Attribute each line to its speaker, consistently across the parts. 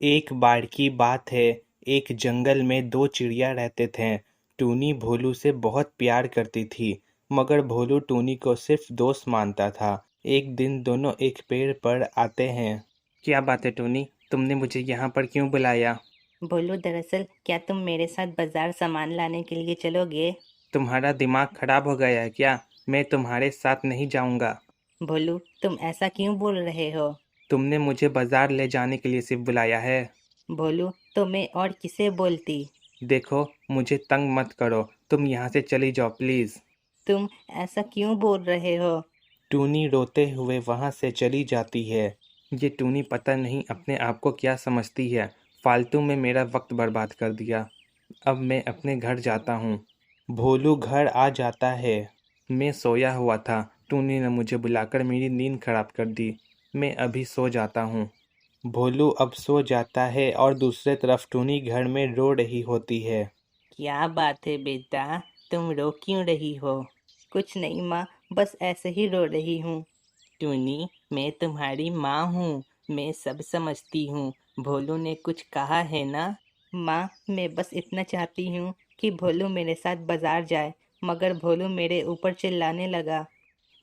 Speaker 1: एक बार की बात है, एक जंगल में दो चिड़िया रहते थे। टूनी भोलू से बहुत प्यार करती थी, मगर भोलू टूनी को सिर्फ दोस्त मानता था। एक दिन दोनों एक पेड़ पर आते हैं। क्या बात है टूनी, तुमने मुझे यहाँ पर क्यों बुलाया?
Speaker 2: भोलू, दरअसल क्या तुम मेरे साथ बाजार सामान लाने के लिए चलोगे?
Speaker 1: तुम्हारा दिमाग खराब हो गया है क्या? मैं तुम्हारे साथ नहीं जाऊँगा।
Speaker 2: भोलू, तुम ऐसा क्यों बोल रहे हो?
Speaker 1: तुमने मुझे बाजार ले जाने के लिए सिर्फ बुलाया है।
Speaker 2: भोलू, तो मैं और किसे बोलती?
Speaker 1: देखो, मुझे तंग मत करो, तुम यहाँ से चली जाओ प्लीज़।
Speaker 2: तुम ऐसा क्यों बोल रहे हो?
Speaker 1: टूनी रोते हुए वहाँ से चली जाती है। ये टूनी पता नहीं अपने आप को क्या समझती है। फालतू में मेरा वक्त बर्बाद कर दिया। अब मैं अपने घर जाता हूँ। भोलू घर आ जाता है। मैं सोया हुआ था, टूनी ने मुझे बुलाकर मेरी नींद खराब कर दी। मैं अभी सो जाता हूँ। भोलू अब सो जाता है और दूसरे तरफ टूनी घर में रो रही होती है।
Speaker 2: क्या बात है बेटा, तुम रो क्यों रही हो? कुछ नहीं माँ, बस ऐसे ही रो रही हूँ। टूनी, मैं तुम्हारी माँ हूँ, मैं सब समझती हूँ। भोलू ने कुछ कहा है ना? माँ, मैं बस इतना चाहती हूँ कि भोलू मेरे साथ बाजार जाए, मगर भोलू मेरे ऊपर चिल्लाने लगा।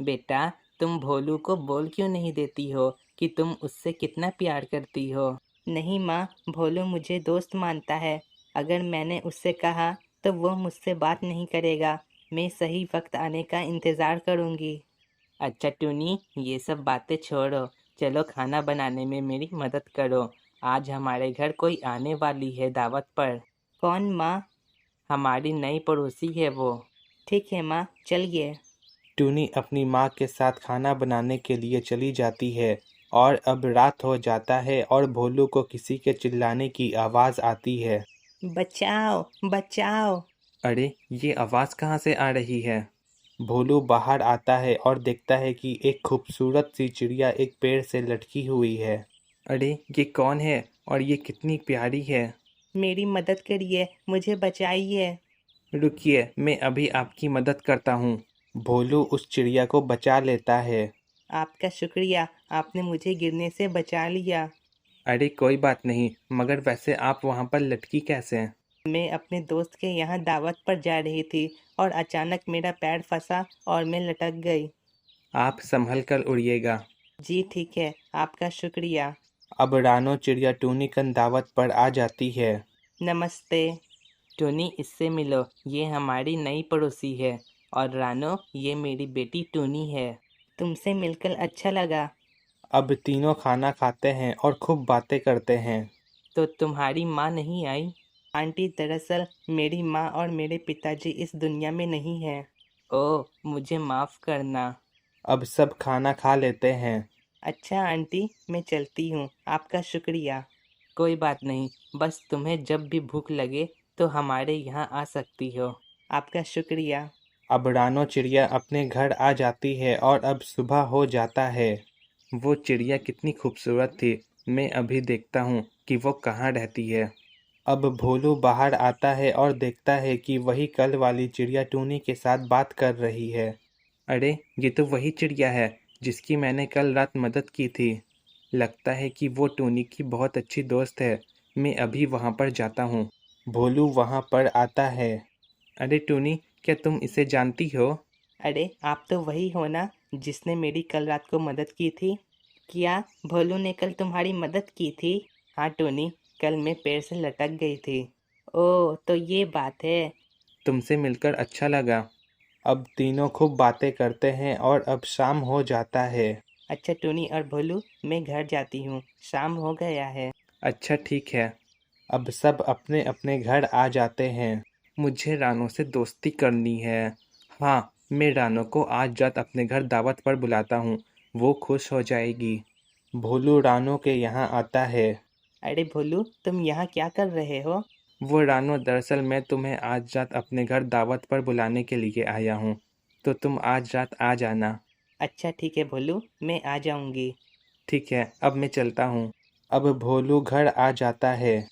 Speaker 2: बेटा, तुम भोलू को बोल क्यों नहीं देती हो कि तुम उससे कितना प्यार करती हो? नहीं माँ, भोलू मुझे दोस्त मानता है। अगर मैंने उससे कहा तो वो मुझसे बात नहीं करेगा। मैं सही वक्त आने का इंतज़ार करूँगी। अच्छा टूनी, ये सब बातें छोड़ो। चलो खाना बनाने में मेरी मदद करो। आज हमारे घर कोई आने वाली है दावत पर। कौन माँ? हमारी नई पड़ोसी है वो। ठीक है माँ, चलिए।
Speaker 1: टूनी अपनी माँ के साथ खाना बनाने के लिए चली जाती है और अब रात हो जाता है और भोलू को किसी के चिल्लाने की आवाज़ आती है।
Speaker 2: बचाओ, बचाओ।
Speaker 1: अरे, ये आवाज़ कहाँ से आ रही है? भोलू बाहर आता है और देखता है कि एक खूबसूरत सी चिड़िया एक पेड़ से लटकी हुई है। अरे, ये कौन है और ये कितनी प्यारी है?
Speaker 2: मेरी मदद करिए, मुझे बचाइए।
Speaker 1: रुकिए, मैं अभी आपकी मदद करता हूँ। भोलू उस चिड़िया को बचा लेता है।
Speaker 2: आपका शुक्रिया, आपने मुझे गिरने से बचा लिया।
Speaker 1: अरे कोई बात नहीं, मगर वैसे आप वहाँ पर लटकी कैसे हैं?
Speaker 2: मैं अपने दोस्त के यहाँ दावत पर जा रही थी और अचानक मेरा पैर फंसा और मैं लटक गई।
Speaker 1: आप संभल कर उड़िएगा।
Speaker 2: जी ठीक है, आपका शुक्रिया।
Speaker 1: अब रानो चिड़िया टूनी कन दावत पर आ जाती है।
Speaker 2: नमस्ते। टूनी, इससे मिलो, ये हमारी नई पड़ोसी है। और रानो, ये मेरी बेटी टूनी है। तुमसे मिलकर अच्छा लगा।
Speaker 1: अब तीनों खाना खाते हैं और खूब बातें करते हैं।
Speaker 2: तो तुम्हारी माँ नहीं आई? आंटी, दरअसल मेरी माँ और मेरे पिताजी इस दुनिया में नहीं हैं। ओह, मुझे माफ़ करना।
Speaker 1: अब सब खाना खा लेते हैं।
Speaker 2: अच्छा आंटी, मैं चलती हूँ, आपका शुक्रिया। कोई बात नहीं, बस तुम्हें जब भी भूख लगे तो हमारे यहाँ आ सकती हो। आपका शुक्रिया।
Speaker 1: अब रानो चिड़िया अपने घर आ जाती है और अब सुबह हो जाता है। वो चिड़िया कितनी खूबसूरत थी। मैं अभी देखता हूँ कि वो कहाँ रहती है। अब भोलू बाहर आता है और देखता है कि वही कल वाली चिड़िया टूनी के साथ बात कर रही है। अरे, ये तो वही चिड़िया है जिसकी मैंने कल रात मदद की थी। लगता है कि वो टूनी की बहुत अच्छी दोस्त है। मैं अभी वहाँ पर जाता हूँ। भोलू वहाँ पर आता है। अरे टूनी, क्या तुम इसे जानती हो?
Speaker 2: अरे, आप तो वही हो ना जिसने मेरी कल रात को मदद की थी? क्या भोलू ने कल तुम्हारी मदद की थी? हाँ टोनी, कल मैं पेड़ से लटक गई थी। ओह, तो ये बात है।
Speaker 1: तुमसे मिलकर अच्छा लगा। अब तीनों खूब बातें करते हैं और अब शाम हो जाता है।
Speaker 2: अच्छा टोनी और भोलू, मैं घर जाती हूँ, शाम हो गया है।
Speaker 1: अच्छा ठीक है। अब सब अपने अपने घर आ जाते हैं। मुझे रानो से दोस्ती करनी है। हाँ, मैं रानो को आज रात अपने घर दावत पर बुलाता हूँ। वो खुश हो जाएगी। भोलू रानो के यहाँ आता है।
Speaker 2: अरे भोलू, तुम यहाँ क्या कर रहे हो?
Speaker 1: वो रानो, दरअसल मैं तुम्हें आज रात अपने घर दावत पर बुलाने के लिए आया हूँ, तो तुम आज रात आ जाना।
Speaker 2: अच्छा ठीक है भोलू, मैं आ जाऊँगी।
Speaker 1: ठीक है, अब मैं चलता हूँ। अब भोलू घर आ जाता है।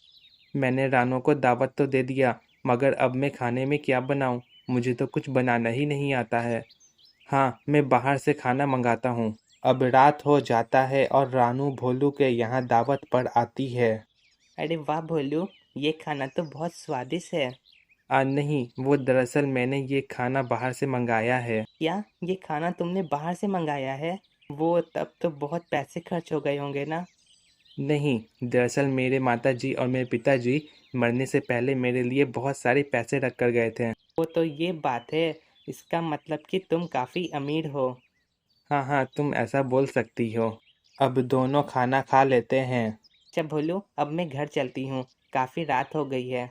Speaker 1: मैंने रानो को दावत तो दे दिया, मगर अब मैं खाने में क्या बनाऊँ? मुझे तो कुछ बनाना ही नहीं आता है। हाँ, मैं बाहर से खाना मंगाता हूँ। अब रात हो जाता है और रानू भोलू के यहाँ दावत पर आती है।
Speaker 2: अरे वाह भोलू, ये खाना तो बहुत स्वादिष्ट है।
Speaker 1: नहीं, वो दरअसल मैंने ये खाना बाहर से मंगाया है।
Speaker 2: क्या ये खाना तुमने बाहर से मंगाया है? वो तब तो बहुत पैसे खर्च हो गए होंगे ना।
Speaker 1: नहीं, दरअसल मेरे माताजी और मेरे पिताजी मरने से पहले मेरे लिए बहुत सारे पैसे रख कर गए थे।
Speaker 2: वो तो ये बात है, इसका मतलब कि तुम काफ़ी अमीर हो।
Speaker 1: हाँ हाँ, तुम ऐसा बोल सकती हो। अब दोनों खाना खा लेते हैं।
Speaker 2: अच्छा भोलू, अब मैं घर चलती हूँ, काफ़ी रात हो गई है।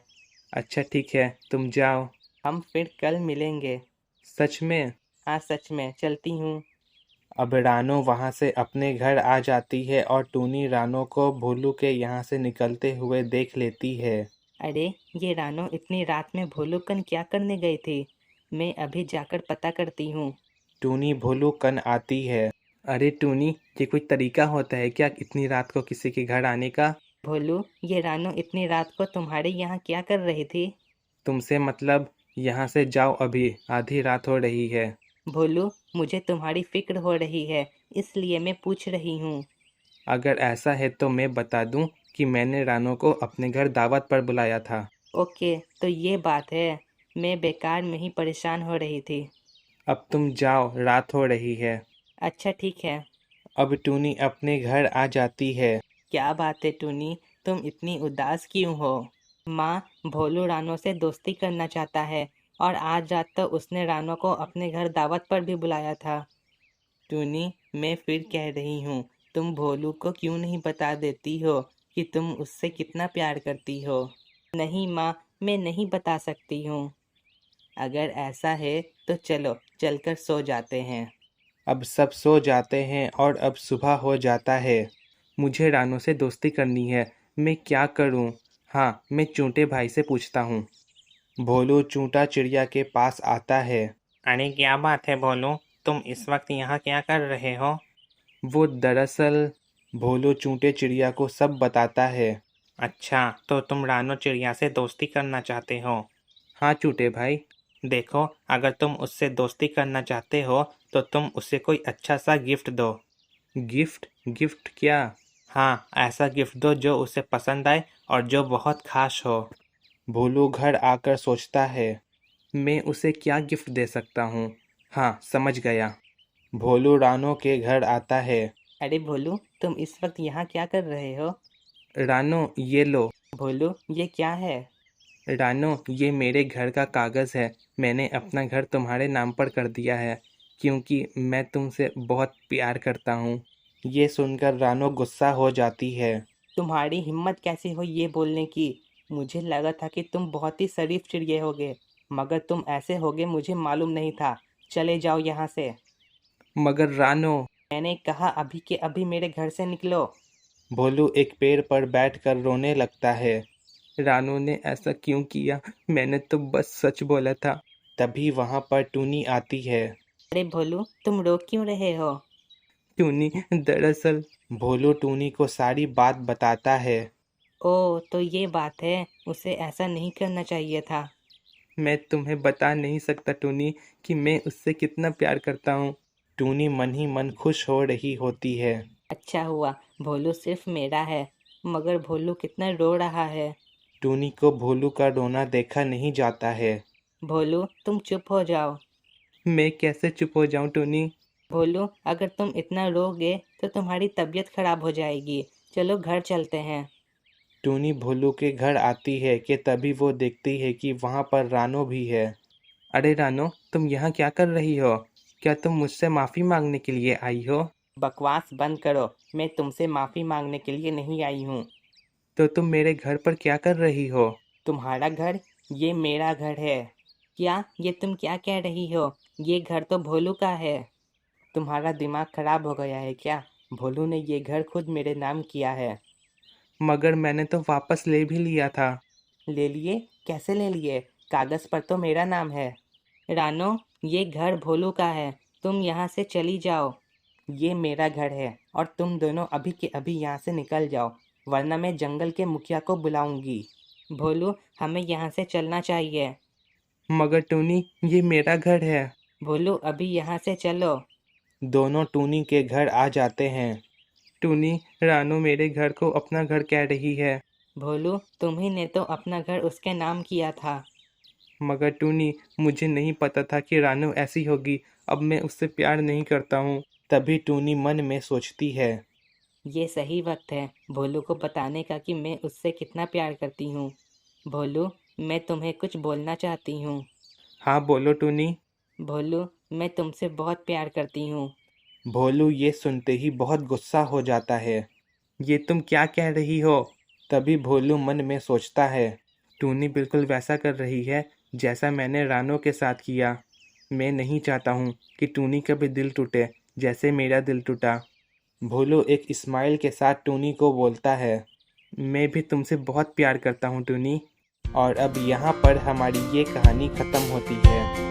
Speaker 1: अच्छा ठीक है, तुम जाओ।
Speaker 2: हम फिर कल मिलेंगे।
Speaker 1: सच में?
Speaker 2: हाँ सच में, चलती हूँ।
Speaker 1: अब रानो वहाँ से अपने घर आ जाती है और टूनी रानो को भोलू के यहाँ से निकलते हुए देख लेती है।
Speaker 2: अरे, ये रानो इतनी रात में भोलूकन क्या करने गई थी? मैं अभी जाकर पता करती हूँ।
Speaker 1: टूनी भोलू कन आती है। अरे टूनी, ये कोई तरीका होता है क्या इतनी रात को किसी के घर आने का?
Speaker 2: भोलू, ये रानो इतनी रात को तुम्हारे यहाँ क्या कर रही थी?
Speaker 1: तुमसे मतलब? यहाँ से जाओ अभी, आधी रात हो रही है।
Speaker 2: भोलू, मुझे तुम्हारी फिक्र हो रही है, इसलिए मैं पूछ रही हूँ।
Speaker 1: अगर ऐसा है तो मैं बता दूं कि मैंने रानो को अपने घर दावत पर बुलाया था।
Speaker 2: ओके, तो ये बात है। मैं बेकार में ही परेशान हो रही थी।
Speaker 1: अब तुम जाओ, रात हो रही है।
Speaker 2: अच्छा ठीक है।
Speaker 1: अब टूनी अपने घर आ जाती है।
Speaker 2: क्या बात है टूनी, तुम इतनी उदास क्यों हो? माँ, भोलू रानो से दोस्ती करना चाहता है और आज रात तो उसने रानो को अपने घर दावत पर भी बुलाया था। टूनी, मैं फिर कह रही हूँ, तुम भोलू को क्यों नहीं बता देती हो कि तुम उससे कितना प्यार करती हो? नहीं माँ, मैं नहीं बता सकती हूँ। अगर ऐसा है तो चलो चलकर सो जाते हैं।
Speaker 1: अब सब सो जाते हैं और अब सुबह हो जाता है। मुझे रानो से दोस्ती करनी है, मैं क्या करूं? हाँ, मैं चूंटे भाई से पूछता हूँ। भोलू चूंटा चिड़िया के पास आता है।
Speaker 2: अरे क्या बात है भोलू, तुम इस वक्त यहाँ क्या कर रहे हो?
Speaker 1: वो दरअसल भोलू चूंटे चिड़िया को सब बताता है।
Speaker 2: अच्छा, तो तुम रानो चिड़िया से दोस्ती करना चाहते हो?
Speaker 1: हाँ चूंटे भाई।
Speaker 2: देखो, अगर तुम उससे दोस्ती करना चाहते हो तो तुम उसे कोई अच्छा सा गिफ्ट दो।
Speaker 1: गिफ्ट? गिफ्ट क्या?
Speaker 2: हाँ, ऐसा गिफ्ट दो जो उसे पसंद आए और जो बहुत खास हो।
Speaker 1: भोलू घर आकर सोचता है, मैं उसे क्या गिफ्ट दे सकता हूँ। हाँ, समझ गया। भोलू रानो के घर आता है।
Speaker 2: अरे भोलू, तुम इस वक्त यहाँ क्या कर रहे हो?
Speaker 1: रानो, ये लो।
Speaker 2: भोलू, ये क्या है?
Speaker 1: रानो, ये मेरे घर का कागज़ है। मैंने अपना घर तुम्हारे नाम पर कर दिया है क्योंकि मैं तुमसे बहुत प्यार करता हूँ। ये सुनकर रानो गुस्सा हो जाती है।
Speaker 2: तुम्हारी हिम्मत कैसे हुई ये बोलने की? मुझे लगा था कि तुम बहुत ही शरीफ चिड़िए होगे, मगर तुम ऐसे होगे मुझे मालूम नहीं था। चले जाओ यहाँ से।
Speaker 1: मगर रानो।
Speaker 2: मैंने कहा अभी के अभी मेरे घर से निकलो।
Speaker 1: भोलू एक पेड़ पर बैठकर रोने लगता है। रानो ने ऐसा क्यों किया? मैंने तो बस सच बोला था। तभी वहाँ पर टूनी आती है।
Speaker 2: अरे भोलू, तुम रो क्यों रहे हो?
Speaker 1: टूनी, दरअसल। भोलू टूनी को सारी बात बताता है।
Speaker 2: ओह, तो ये बात है। उसे ऐसा नहीं करना चाहिए था।
Speaker 1: मैं तुम्हें बता नहीं सकता टूनी कि मैं उससे कितना प्यार करता हूँ। टूनी मन ही मन खुश हो रही होती है।
Speaker 2: अच्छा हुआ, भोलू सिर्फ मेरा है। मगर भोलू कितना रो रहा है।
Speaker 1: टूनी को भोलू का रोना देखा नहीं जाता है।
Speaker 2: भोलू, तुम चुप हो जाओ।
Speaker 1: मैं कैसे चुप हो जाऊं टूनी?
Speaker 2: भोलू, अगर तुम इतना रोगे तो तुम्हारी तबीयत खराब हो जाएगी। चलो घर चलते हैं।
Speaker 1: टूनी भोलू के घर आती है कि तभी वो देखती है कि वहाँ पर रानो भी है। अरे रानो, तुम यहाँ क्या कर रही हो? क्या तुम मुझसे माफ़ी मांगने के लिए आई हो?
Speaker 2: बकवास बंद करो। मैं तुमसे माफ़ी मांगने के लिए नहीं आई हूँ।
Speaker 1: तो तुम मेरे घर पर क्या कर रही हो?
Speaker 2: तुम्हारा घर? ये मेरा घर है। क्या ये तुम क्या कह रही हो? ये घर तो भोलू का है। तुम्हारा दिमाग खराब हो गया है क्या? भोलू ने ये घर खुद मेरे नाम किया है।
Speaker 1: मगर मैंने तो वापस ले भी लिया था।
Speaker 2: ले लिए? कैसे ले लिए? कागज़ पर तो मेरा नाम है। रानो, ये घर भोलू का है। तुम यहाँ से चली जाओ। ये मेरा घर है और तुम दोनों अभी के अभी यहाँ से निकल जाओ, वरना मैं जंगल के मुखिया को बुलाऊंगी। भोलू, हमें यहाँ से चलना चाहिए।
Speaker 1: मगर टूनी, ये मेरा घर है।
Speaker 2: भोलू, अभी यहाँ से चलो।
Speaker 1: दोनों टूनी के घर आ जाते हैं। टूनी, रानो मेरे घर को अपना घर कह रही है।
Speaker 2: भोलू, तुम्ही ने तो अपना घर उसके नाम किया था।
Speaker 1: मगर टूनी, मुझे नहीं पता था कि रानू ऐसी होगी। अब मैं उससे प्यार नहीं करता हूँ। तभी टूनी मन में सोचती है।
Speaker 2: ये सही वक्त है भोलू को बताने का कि मैं उससे कितना प्यार करती हूँ। भोलू, मैं तुम्हें कुछ बोलना चाहती हूँ।
Speaker 1: हाँ बोलो टूनी।
Speaker 2: भोलू, मैं तुमसे बहुत प्यार करती हूँ।
Speaker 1: भोलू ये सुनते ही बहुत गुस्सा हो जाता है। ये तुम क्या कह रही हो? तभी भोलू मन में सोचता है, टूनी बिल्कुल वैसा कर रही है जैसा मैंने रानू के साथ किया। मैं नहीं चाहता हूँ कि टूनी का भी दिल टूटे जैसे मेरा दिल टूटा। भोलू एक स्माइल के साथ टूनी को बोलता है, मैं भी तुमसे बहुत प्यार करता हूँ टूनी। और अब यहाँ पर हमारी ये कहानी ख़त्म होती है।